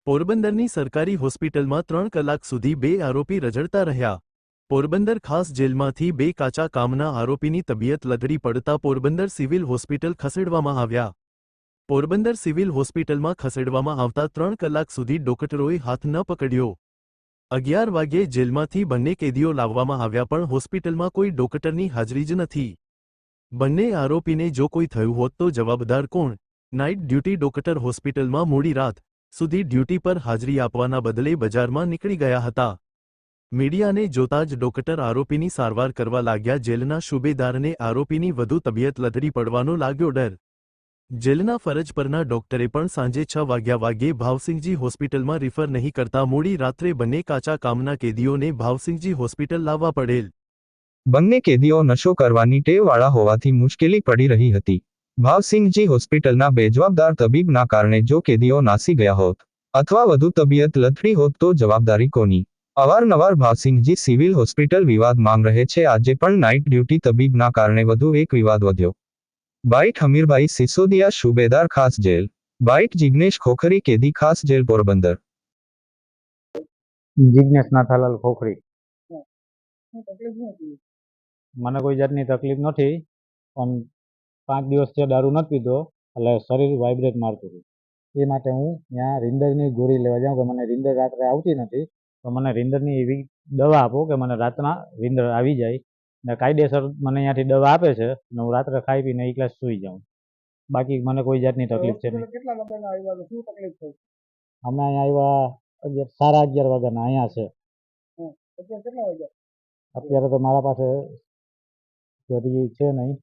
પોરબંદરની સરકારી હોસ્પિટલમાં 3 કલાક સુધી 2 આરોપી રઝળતા રહ્યા। પોરબંદર ખાસ જેલમાંથી 2 કાચા કામના આરોપીની તબિયત લથડી પડતા પોરબંદર સિવિલ હોસ્પિટલ ખસેડવામાં આવ્યા। પોરબંદર સિવિલ હોસ્પિટલમાં ખસેડવામાં આવતા 3 કલાક સુધી ડોક્ટરોએ હાથ ન પકડ્યો। 11 વાગ્યે જેલમાંથી બંને કેદીઓ લાવવામાં આવ્યા પણ હોસ્પિટલમાં કોઈ ડોક્ટરની હાજરી જ નથી। બંને આરોપીને જો કોઈ થયું હોત તો જવાબદાર કોણ? નાઇટ ડ્યુટી ડોક્ટર હોસ્પિટલમાં મોડી રાત સુધી ડ્યુટી પર હાજરી આપવાના બદલે બજારમાં નીકળી ગયા હતા। મીડિયાને જોતા જ ડોક્ટર આરોપીની સારવાર કરવા લાગ્યા। જેલના સુબેદારને આરોપીની વધુ તબિયત લથડી પડવાનો લાગ્યો ડર। જેલના ફરજ પરના ડોક્ટરે પણ સાંજે 6 વાગ્યે ભાવસિંહજી હોસ્પિટલમાં રિફર નહીં કરતા મોડી રાત્રે બંને કાચા કામના કેદીઓને ભાવસિંહજી હોસ્પિટલ લાવવા પડેલ। બંને કેદીઓ નશો કરવાની ટેવવાળા હોવાથી મુશ્કેલી પડી રહી હતી। ભાવસિંહજી હોસ્પિટલના બેજવાબદાર તબીબના કારણે જો કેદીઓ નાસી ગયા હોત અથવા વધુ તબિયત લથડી હોત તો જવાબદારી કોની? અવારનવાર ભાવસિંહજી સિવિલ હોસ્પિટલ વિવાદ માંગ રહે છે। આજે પણ નાઇટ ડ્યુટી તબીબના કારણે વધુ એક વિવાદ વધ્યો। બાઇટ હમીરભાઈ સિસોદિયા સુબેદાર ખાસ જેલ, બાઇટ જિગ્નેશ ખોખરી કેદી ખાસ જેલ પોરબંદર। જિગ્નેશ નાથાલાલ ખોખરી। મને કોઈ જાતની તકલીફ નથી પણ 5 દિવસથી દારૂ નથી પીધો એટલે શરીર વાઇબ્રેટ મારતું હતું। એ માટે હું ત્યાં રીંદરની ગોળી લેવા જાઉં કે મને રીંદર રાત્રે આવતી નથી તો મને રીંદરની એવી દવા આપો કે મને રાતના રીંદર આવી જાય ને કાયદેસર મને અહીંયાથી દવા આપે છે ને હું રાત્રે ખાઈ પીને એકલા સૂઈ જાઉં। બાકી મને કોઈ જાતની તકલીફ છે નહીં। અમે અહીંયા આવ્યા 11:30 વાગ્યાના અહીંયા છે। અત્યારે તો મારા પાસે ઘડી છે નહીં,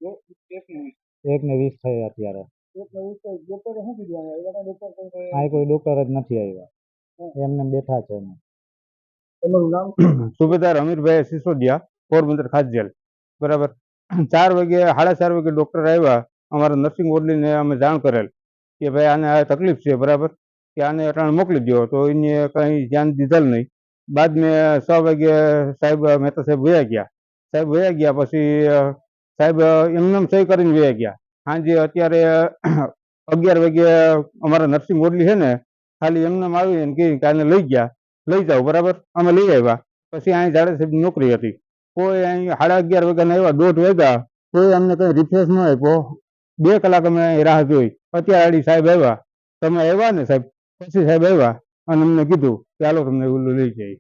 1:20 થઈ અત્યારે। અહીં કોઈ ડોક્ટર જ નથી આવ્યા, એમને બેઠા છે। સુબેદાર હમીરભાઈ સિસોદિયા પોરબંદર ખાસ જેલ બરાબર। 4 વાગે 4:30 વાગે ડોક્ટર આવ્યા। અમારા નર્સિંગ વોર્ડને અમે જાણ કરેલ કે ભાઈ આને આ તકલીફ છે બરાબર કે આને અટાણે મોકલી દો તો એને કંઈ ધ્યાન દીધેલ નહીં। બાદ મેં 6 વાગે સાહેબ મહેતા સાહેબ વયા ગયા। સાહેબ વયા ગયા પછી સાહેબ એમને સહી કરીને વયા ગયા। સાંજે અત્યારે 11 વાગે અમારા નર્સિંગ વોર્ડલી છે ને ખાલી એમને આવીને કહી કે આને લઈ ગયા, લઈ જાઓ બરાબર। અમે લઈ આવ્યા પછી અહીં જાડે સાહેબની નોકરી હતી। કોઈ અહીં 11:30 વાગ્યાના આવ્યા, 1:30 વાગ્યા કોઈ અમને કંઈ રિફ્રેશ ન આપ્યો। 2 કલાક અમે રાહ જોઈ। અત્યારે સાહેબ આવ્યા, તમે આવ્યા ને સાહેબ, પછી સાહેબ આવ્યા અને અમને કીધું કે હાલો તમને ઓલું લઈ જાય।